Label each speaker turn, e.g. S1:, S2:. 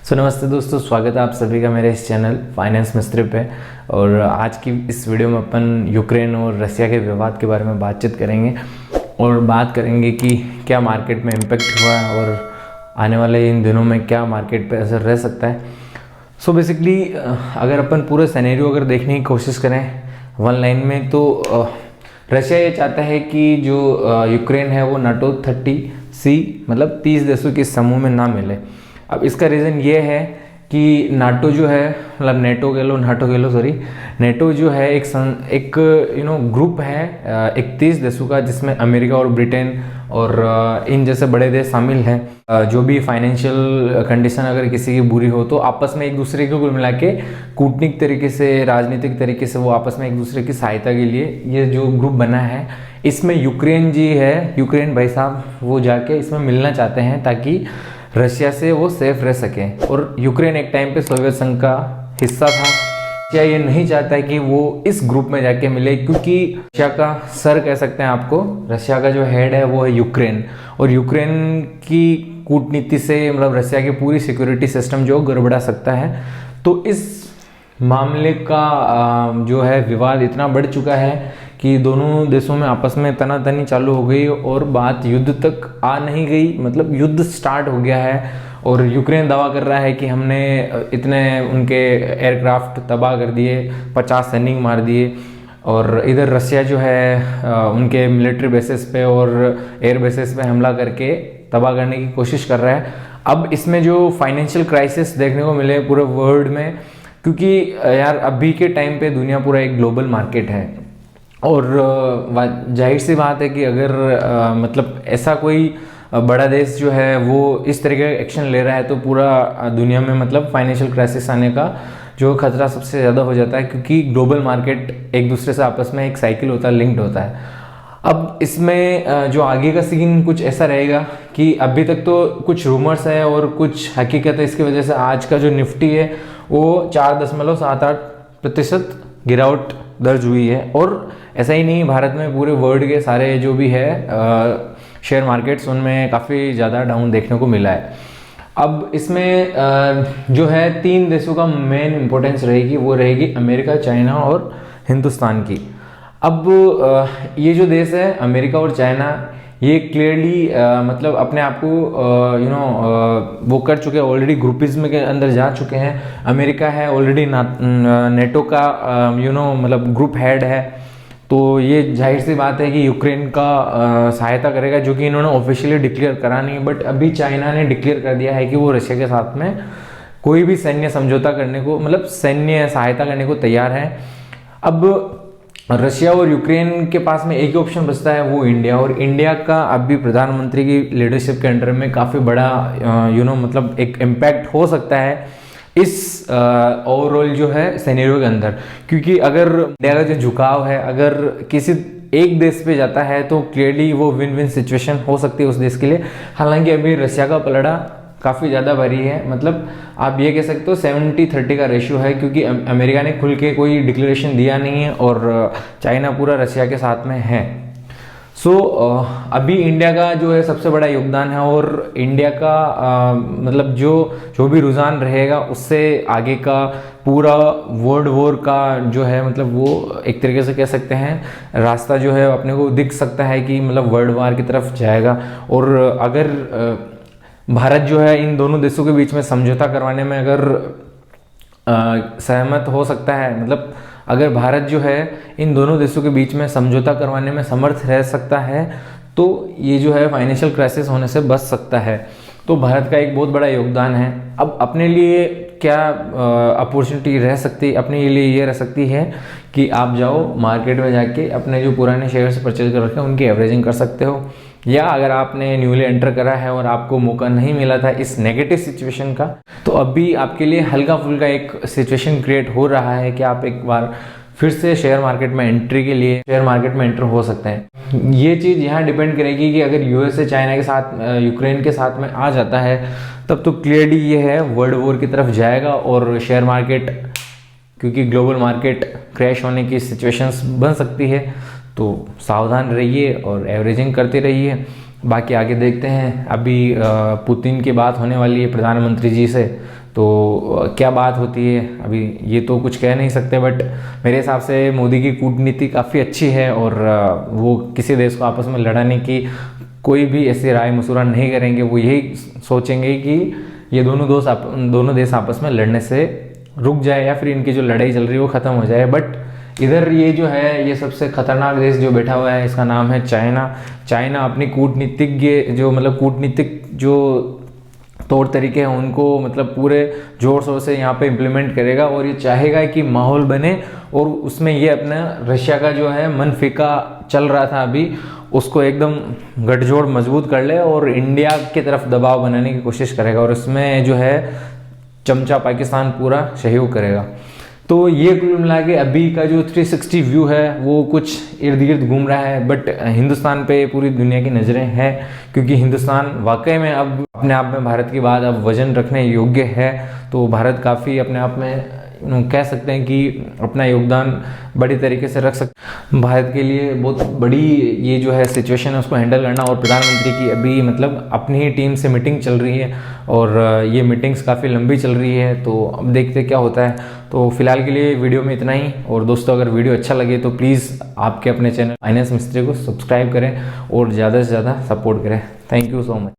S1: नमस्ते दोस्तों, स्वागत है आप सभी का मेरे इस चैनल फाइनेंस मिस्त्री पे। और आज की इस वीडियो में अपन यूक्रेन और रसिया के विवाद के बारे में बातचीत करेंगे और बात करेंगे कि क्या मार्केट में इम्पेक्ट हुआ है और आने वाले इन दिनों में क्या मार्केट पे असर रह सकता है। बेसिकली अगर अपन पूरे सिनेरियो अगर देखने की कोशिश करें वन लाइन में, तो रशिया ये चाहता है कि जो यूक्रेन है वो NATO 30C मतलब 30 देशों के समूह में ना मिले। अब इसका रीज़न ये है कि नाटो जो है, मतलब नेटो जो है एक ग्रुप है 31 देशों का, जिसमें अमेरिका और ब्रिटेन और इन जैसे बड़े देश शामिल हैं। जो भी फाइनेंशियल कंडीशन अगर किसी की बुरी हो तो आपस में एक दूसरे को मिला के कूटनीतिक तरीके से, राजनीतिक तरीके से वो आपस में एक दूसरे की सहायता के लिए ये जो ग्रुप बना है, इसमें यूक्रेन भाई साहब वो जाके इसमें मिलना चाहते हैं ताकि रशिया से वो सेफ रह सके। और यूक्रेन एक टाइम पे सोवियत संघ का हिस्सा था। रशिया ये नहीं चाहता है कि वो इस ग्रुप में जाके मिले, क्योंकि रशिया का सर कह सकते हैं आपको, रशिया का जो हेड है वो है यूक्रेन, और यूक्रेन की कूटनीति से मतलब रशिया की पूरी सिक्योरिटी सिस्टम जो गड़बड़ा सकता है। तो इस मामले का जो है विवाद इतना बढ़ चुका है कि दोनों देशों में आपस में तनातनी चालू हो गई और बात युद्ध तक आ नहीं गई, मतलब युद्ध स्टार्ट हो गया है। और यूक्रेन दावा कर रहा है कि हमने इतने उनके एयरक्राफ्ट तबाह कर दिए, 50 सैनिक मार दिए। और इधर रशिया जो है उनके मिलिट्री बेसिस पे और एयर बेसिस पे हमला करके तबाह करने की कोशिश कर रहा है। अब इसमें जो फाइनेंशियल क्राइसिस देखने को मिले पूरे वर्ल्ड में, क्योंकि यार अभी के टाइम पे दुनिया पूरा एक ग्लोबल मार्केट है और जाहिर सी बात है कि अगर मतलब ऐसा कोई बड़ा देश जो है वो इस तरह का एक्शन ले रहा है तो पूरा दुनिया में मतलब फाइनेंशियल क्राइसिस आने का जो खतरा सबसे ज़्यादा हो जाता है, क्योंकि ग्लोबल मार्केट एक दूसरे से आपस में एक साइकिल होता है, लिंक्ड होता है। अब इसमें जो आगे का सीन कुछ ऐसा रहेगा कि अभी तक तो कुछ रूमर्स है और कुछ हकीकत है। इसकी वजह से आज का जो निफ्टी है वो 4.78% गिरावट दर्ज हुई है। और ऐसा ही नहीं, भारत में पूरे वर्ल्ड के सारे जो भी है शेयर मार्केट्स, उनमें काफ़ी ज़्यादा डाउन देखने को मिला है। अब इसमें जो है 3 देशों का मेन इंपॉर्टेंस रहेगी, वो रहेगी अमेरिका, चाइना और हिंदुस्तान की। अब ये जो देश है अमेरिका और चाइना, ये क्लियरली मतलब अपने आप को वो कर चुके हैं, ऑलरेडी ग्रुपिज्म के अंदर जा चुके हैं। अमेरिका है ऑलरेडी नेटो का मतलब ग्रुप हेड है, तो ये जाहिर सी बात है कि यूक्रेन का सहायता करेगा, जो कि इन्होंने ऑफिशियली डिक्लेयर करा नहीं। बट अभी चाइना ने डिक्लेयर कर दिया है कि वो रशिया के साथ में कोई भी सैन्य समझौता करने को, मतलब सैन्य सहायता करने को तैयार है। अब रशिया और यूक्रेन के पास में एक ही ऑप्शन बचता है, वो इंडिया। और इंडिया का अभी प्रधानमंत्री की लीडरशिप के अंडर में काफ़ी बड़ा मतलब एक इम्पैक्ट हो सकता है इस ओवरऑल जो है सिनेरियो के अंदर, क्योंकि अगर इंडिया का जो झुकाव है अगर किसी एक देश पे जाता है तो क्लियरली वो विन विन सिचुएशन हो सकती है उस देश के लिए। हालांकि अभी रशिया का पलड़ा काफ़ी ज़्यादा भारी है, मतलब आप ये कह सकते हो 70-30 का रेशियो है, क्योंकि अमेरिका ने खुल के कोई डिक्लेरेशन दिया नहीं है और चाइना पूरा रशिया के साथ में है। अभी इंडिया का जो है सबसे बड़ा योगदान है, और इंडिया का मतलब जो भी रुझान रहेगा उससे आगे का पूरा वर्ल्ड वॉर का जो है मतलब वो एक तरीके से कह सकते हैं रास्ता जो है अपने को दिख सकता है कि मतलब वर्ल्ड वार की तरफ जाएगा। और अगर भारत जो है इन दोनों देशों के बीच में समझौता करवाने में अगर सहमत हो सकता है, मतलब अगर भारत जो है इन दोनों देशों के बीच में समझौता करवाने में समर्थ रह सकता है, तो ये जो है फाइनेंशियल क्राइसिस होने से बच सकता है। तो भारत का एक बहुत बड़ा योगदान है। अब अपने लिए क्या अपॉर्चुनिटी रह सकती है, अपने लिए ये रह सकती है कि आप जाओ मार्केट में जाके अपने जो पुराने शेयर्स परचेज कर रखे हैं उनकी एवरेजिंग कर सकते हो, या अगर आपने न्यूली एंटर करा है और आपको मौका नहीं मिला था इस नेगेटिव सिचुएशन का, तो अभी आपके लिए हल्का फुल्का एक सिचुएशन क्रिएट हो रहा है कि आप एक बार फिर से शेयर मार्केट में एंट्री के लिए शेयर मार्केट में एंटर हो सकते हैं। ये चीज़ यहाँ डिपेंड करेगी कि अगर यूएसए चाइना के साथ यूक्रेन के साथ में आ जाता है, तब तो क्लियरली ये है वर्ल्ड वॉर की तरफ जाएगा और शेयर मार्केट, क्योंकि ग्लोबल मार्केट क्रैश होने की सिचुएशंस बन सकती है। तो सावधान रहिए और एवरेजिंग करते रहिए। बाकी आगे देखते हैं। अभी पुतिन की बात होने वाली है प्रधानमंत्री जी से, तो क्या बात होती है अभी ये तो कुछ कह नहीं सकते, बट मेरे हिसाब से मोदी की कूटनीति काफ़ी अच्छी है और वो किसी देश को आपस में लड़ाने की कोई भी ऐसी राय मशूरा नहीं करेंगे। वो यही सोचेंगे कि ये दोनों देश आपस में लड़ने से रुक जाए या फिर इनकी जो लड़ाई चल रही है वो ख़त्म हो जाए। बट इधर ये जो है, ये सबसे खतरनाक देश जो बैठा हुआ है इसका नाम है चाइना। चाइना अपनी कूटनीतिक जो तौर तरीके हैं उनको मतलब पूरे ज़ोर शोर से यहाँ पे इम्प्लीमेंट करेगा और ये चाहेगा कि माहौल बने और उसमें ये अपना रशिया का जो है मन फीका चल रहा था अभी, उसको एकदम गठजोड़ मजबूत कर ले और इंडिया की तरफ दबाव बनाने की कोशिश करेगा और इसमें जो है चमचा पाकिस्तान पूरा सहयोग करेगा। तो ये कुल मिला के अभी का जो 360 व्यू है वो कुछ इर्द गिर्द घूम रहा है, बट हिंदुस्तान पे पूरी दुनिया की नज़रें हैं क्योंकि हिंदुस्तान वाकई में अब अपने आप में भारत की बात अब वजन रखने योग्य है। तो भारत काफ़ी अपने आप में कह सकते हैं कि अपना योगदान बड़ी तरीके से रख सकते। भारत के लिए बहुत बड़ी ये जो है सिचुएशन है उसको हैंडल करना, और प्रधानमंत्री की अभी मतलब अपनी ही टीम से मीटिंग चल रही है और ये मीटिंग्स काफ़ी लंबी चल रही है। तो अब देखते क्या होता है। तो फिलहाल के लिए वीडियो में इतना ही, और दोस्तों अगर वीडियो अच्छा लगे तो प्लीज़ आपके अपने चैनल फाइनेंस मिस्त्री को सब्सक्राइब करें और ज़्यादा से ज़्यादा सपोर्ट करें। Thank you so much.